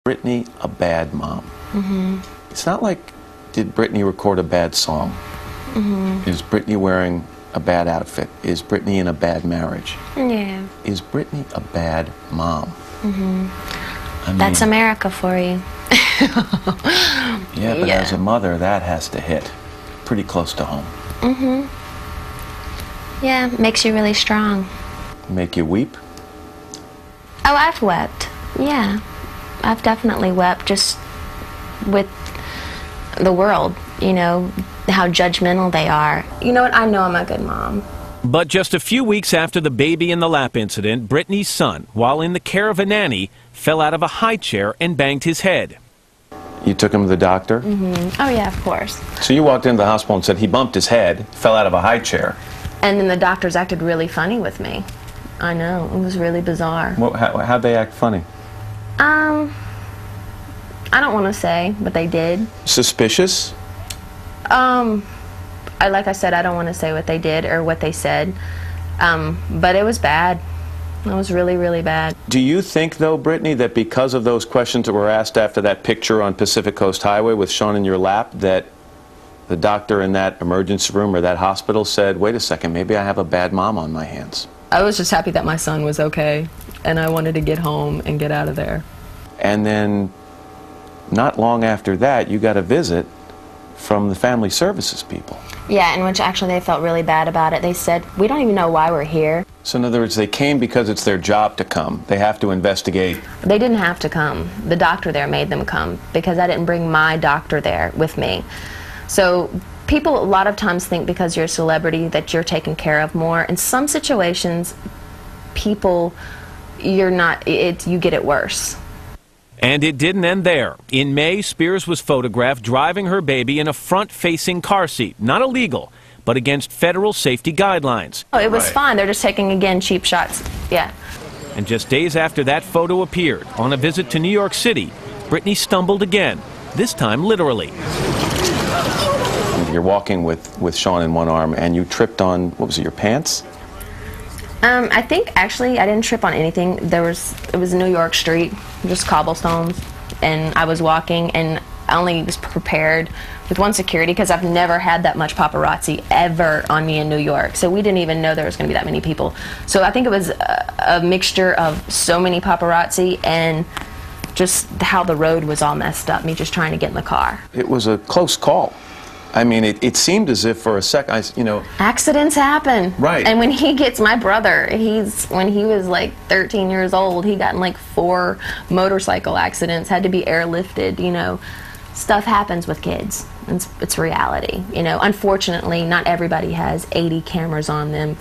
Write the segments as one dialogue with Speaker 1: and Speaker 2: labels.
Speaker 1: Britney a bad mom?
Speaker 2: Mm-hmm.
Speaker 1: It's not like, did Britney record a bad song?
Speaker 2: Mm-hmm.
Speaker 1: Is Britney wearing a bad outfit? Is Britney in a bad marriage?
Speaker 2: Yeah.
Speaker 1: Is Britney a bad mom?
Speaker 2: Mm-hmm. That's America for you.
Speaker 1: Yeah, but as a mother, that has to hit pretty close to home.
Speaker 2: Mm-hmm. Yeah, makes you really strong.
Speaker 1: Make you weep?
Speaker 2: Oh, I've wept. Yeah. I've definitely wept just with the world, you know, how judgmental they are. You know what? I know I'm a good mom.
Speaker 3: But just a few weeks after the baby in the lap incident, Britney's son, while in the care of a nanny, fell out of a high chair and banged his head.
Speaker 1: You took him to the doctor?
Speaker 2: Mm-hmm. Oh, yeah, of course.
Speaker 1: So you walked into the hospital and said he bumped his head, fell out of a high chair.
Speaker 2: And then the doctors acted really funny with me. I know, it was really bizarre.
Speaker 1: Well, how'd they act funny?
Speaker 2: I don't want to say, but they did.
Speaker 1: Suspicious?
Speaker 2: Like I said, I don't want to say what they did or what they said, but it was bad. It was really, really bad.
Speaker 1: Do you think, though, Britney, that because of those questions that were asked after that picture on Pacific Coast Highway with Sean in your lap, that the doctor in that emergency room or that hospital said, wait a second, maybe I have a bad mom on my hands?
Speaker 4: I was just happy that my son was okay, and I wanted to get home and get out of there.
Speaker 1: And then, not long after that, you got a visit from the family services people.
Speaker 2: Yeah, in which actually they felt really bad about it. They said, we don't even know why we're here.
Speaker 1: So in other words, they came because it's their job to come. They have to investigate.
Speaker 2: They didn't have to come. The doctor there made them come because I didn't bring my doctor there with me. So people a lot of times think because you're a celebrity that you're taken care of more. In some situations, people, you're not, you get it worse.
Speaker 3: And it didn't end there. In May, Spears was photographed driving her baby in a front-facing car seat. Not illegal, but against federal safety guidelines.
Speaker 2: Oh, it was fine. They're just taking, again, cheap shots. Yeah.
Speaker 3: And just days after that photo appeared, on a visit to New York City, Britney stumbled again, this time literally.
Speaker 1: You're walking with Sean in one arm, and you tripped on, what was it, your pants?
Speaker 2: I think actually I didn't trip on anything. It was New York Street, just cobblestones, and I was walking, and I only was prepared with one security because I've never had that much paparazzi ever on me in New York. So we didn't even know there was going to be that many people. So I think it was a mixture of so many paparazzi and just how the road was all messed up, me just trying to get in the car.
Speaker 1: It was a close call. I mean, it seemed as if for a second, you know...
Speaker 2: Accidents happen.
Speaker 1: Right.
Speaker 2: And when he gets, my brother, when he was like 13 years old, he got in like 4 motorcycle accidents, had to be airlifted, you know. Stuff happens with kids. It's reality, you know. Unfortunately, not everybody has 80 cameras on them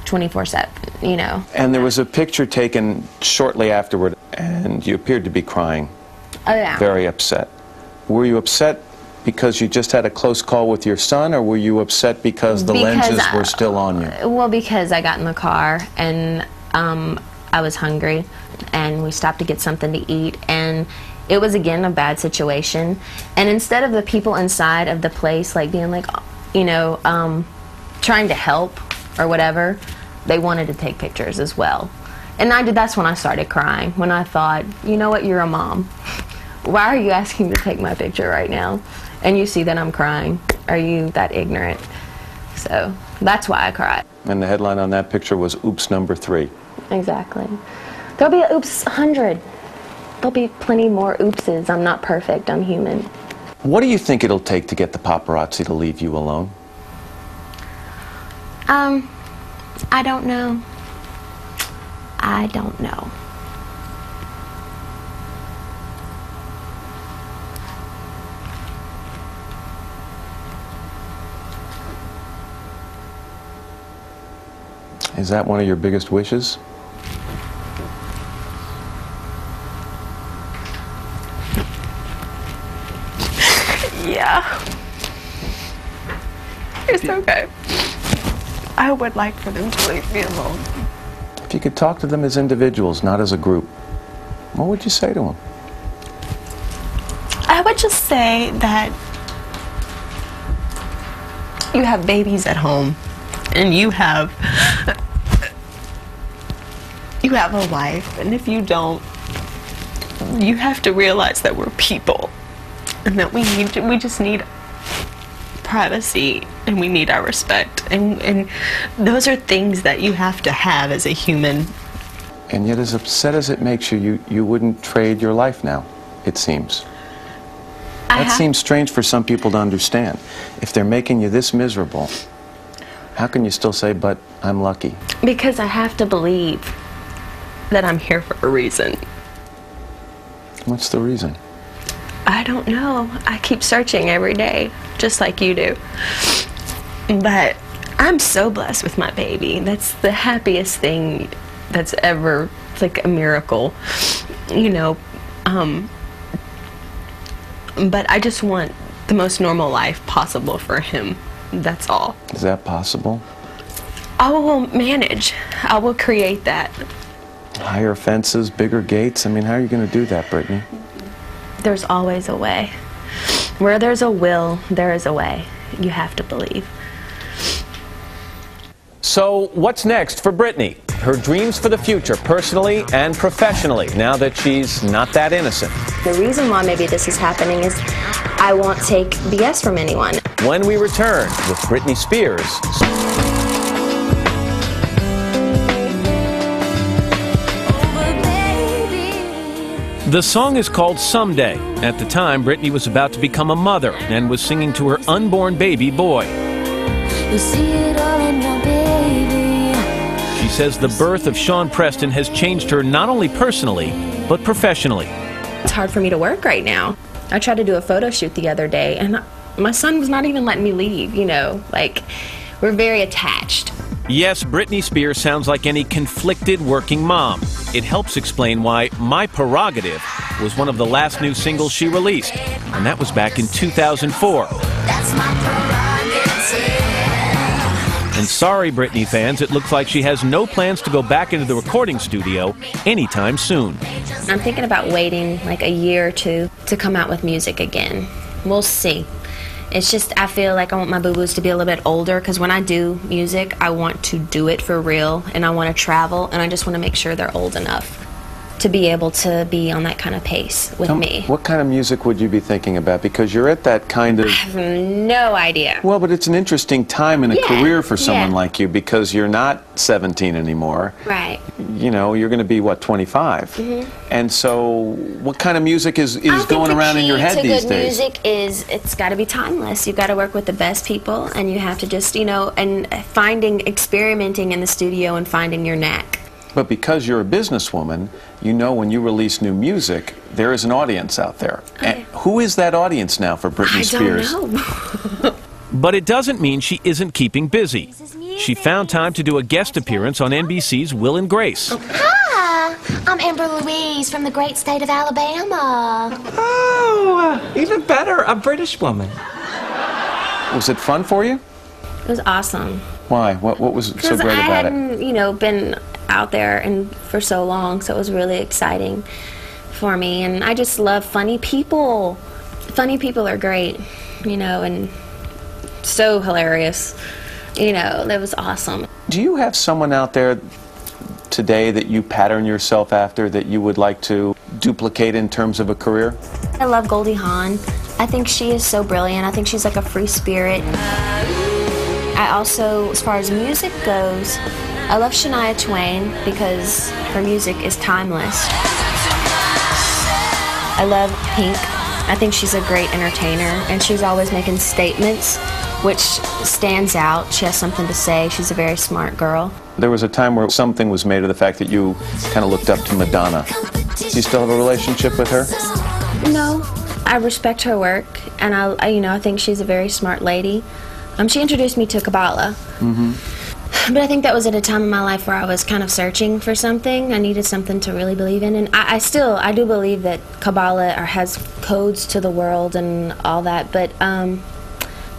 Speaker 2: 24/7, you know.
Speaker 1: And there was a picture taken shortly afterward, and you appeared to be crying.
Speaker 2: Oh, yeah.
Speaker 1: Very upset. Were you upset because you just had a close call with your son, or were you upset because the lenses were still on you?
Speaker 2: Well, because I got in the car and I was hungry, and we stopped to get something to eat, and it was again a bad situation. And instead of the people inside of the place like being like, you know, trying to help or whatever, they wanted to take pictures as well. And that's when I started crying, when I thought, you know what, you're a mom. Why are you asking me to take my picture right now? And you see that I'm crying. Are you that ignorant? So that's why I cried.
Speaker 1: And the headline on that picture was Oops Number 3.
Speaker 2: Exactly. There'll be an Oops 100. There'll be plenty more oopses. I'm not perfect. I'm human.
Speaker 1: What do you think it'll take to get the paparazzi to leave you alone?
Speaker 2: I don't know. I don't know.
Speaker 1: Is that one of your biggest wishes?
Speaker 4: Yeah. It's okay. I would like for them to leave me alone.
Speaker 1: If you could talk to them as individuals, not as a group, what would you say to them?
Speaker 4: I would just say that you have babies at home, and you have a wife, and if you don't, you have to realize that we're people, and that we just need privacy, and we need our respect, and those are things that you have to have as a human.
Speaker 1: And yet, as upset as it makes you, you wouldn't trade your life now, it seems. That seems strange for some people to understand. If they're making you this miserable, how can you still say, but I'm lucky?
Speaker 4: Because I have to believe that I'm here for a reason.
Speaker 1: What's the reason?
Speaker 4: I don't know. I keep searching every day, just like you do. But I'm so blessed with my baby. That's the happiest thing that's ever, it's like a miracle, you know. But I just want the most normal life possible for him. That's all.
Speaker 1: Is that possible?
Speaker 4: I will manage. I will create that.
Speaker 1: Higher fences, bigger gates. I mean, how are you going to do that, Britney?
Speaker 4: There's always a way. Where there's a will, there is a way. You have to believe.
Speaker 3: So what's next for Britney? Her dreams for the future, personally and professionally, now that she's not that innocent.
Speaker 2: The reason why maybe this is happening is I won't take BS from anyone.
Speaker 3: When we return with Britney Spears. The song is called Someday. At the time, Britney was about to become a mother and was singing to her unborn baby boy.
Speaker 5: You see it all in your baby.
Speaker 3: She says the birth of Sean Preston has changed her not only personally, but professionally.
Speaker 2: It's hard for me to work right now. I tried to do a photo shoot the other day, and my son was not even letting me leave, you know. Like, we're very attached.
Speaker 3: Yes, Britney Spears sounds like any conflicted working mom. It helps explain why My Prerogative was one of the last new singles she released, and that was back in 2004.
Speaker 5: That's my prerogative.
Speaker 3: And sorry, Britney fans, it looks like she has no plans to go back into the recording studio anytime soon.
Speaker 2: I'm thinking about waiting like a year or two to come out with music again. We'll see. It's just, I feel like I want my boo-boos to be a little bit older, because when I do music, I want to do it for real, and I want to travel, and I just want to make sure they're old enough to be able to be on that kind of pace with me.
Speaker 1: What kind of music would you be thinking about? Because you're at that kind of...
Speaker 2: I have no idea.
Speaker 1: Well, but it's an interesting time in a career for someone like you, because you're not 17 anymore.
Speaker 2: Right.
Speaker 1: You know, you're going to be, what, 25? And so what kind of music is going around in your head these days?
Speaker 2: Good music is, it's got to be timeless. You've got to work with the best people, and you have to just, you know, and experimenting in the studio and finding your knack.
Speaker 1: But because you're a businesswoman, you know when you release new music, there is an audience out there. And who is that audience now for Britney Spears?
Speaker 2: I don't know.
Speaker 3: But it doesn't mean she isn't keeping busy. She found time to do a guest appearance on NBC's Will and Grace.
Speaker 5: Hi, I'm Amber Louise from the great state of Alabama.
Speaker 6: Oh, even better, a British woman.
Speaker 1: Was it fun for you?
Speaker 2: It was awesome.
Speaker 1: Why? What was so great about it?
Speaker 2: I hadn't, you know, been out there and for so long, so it was really exciting for me. And I just love funny people. Funny people are great, you know, and so hilarious. You know, that was awesome.
Speaker 1: Do you have someone out there today that you pattern yourself after that you would like to duplicate in terms of a career?
Speaker 2: I love Goldie Hawn. I think she is so brilliant. I think she's like a free spirit. I also, as far as music goes, I love Shania Twain because her music is timeless. I love Pink. I think she's a great entertainer, and she's always making statements, which stands out. She has something to say. She's a very smart girl.
Speaker 1: There was a time where something was made of the fact that you kind of looked up to Madonna. Do you still have a relationship with her?
Speaker 2: No, I respect her work, and I think she's a very smart lady. She introduced me to Kabbalah. But I think that was at a time in my life where I was kind of searching for something. I needed something to really believe in, and I do believe that Kabbalah has codes to the world and all that, but I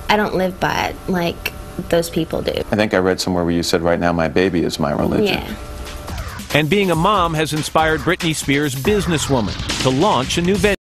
Speaker 2: don't live by it like those people do.
Speaker 1: I think I read somewhere where you said, right now my baby is my religion.
Speaker 2: Yeah.
Speaker 3: And being a mom has inspired Britney Spears' businesswoman to launch a new venture.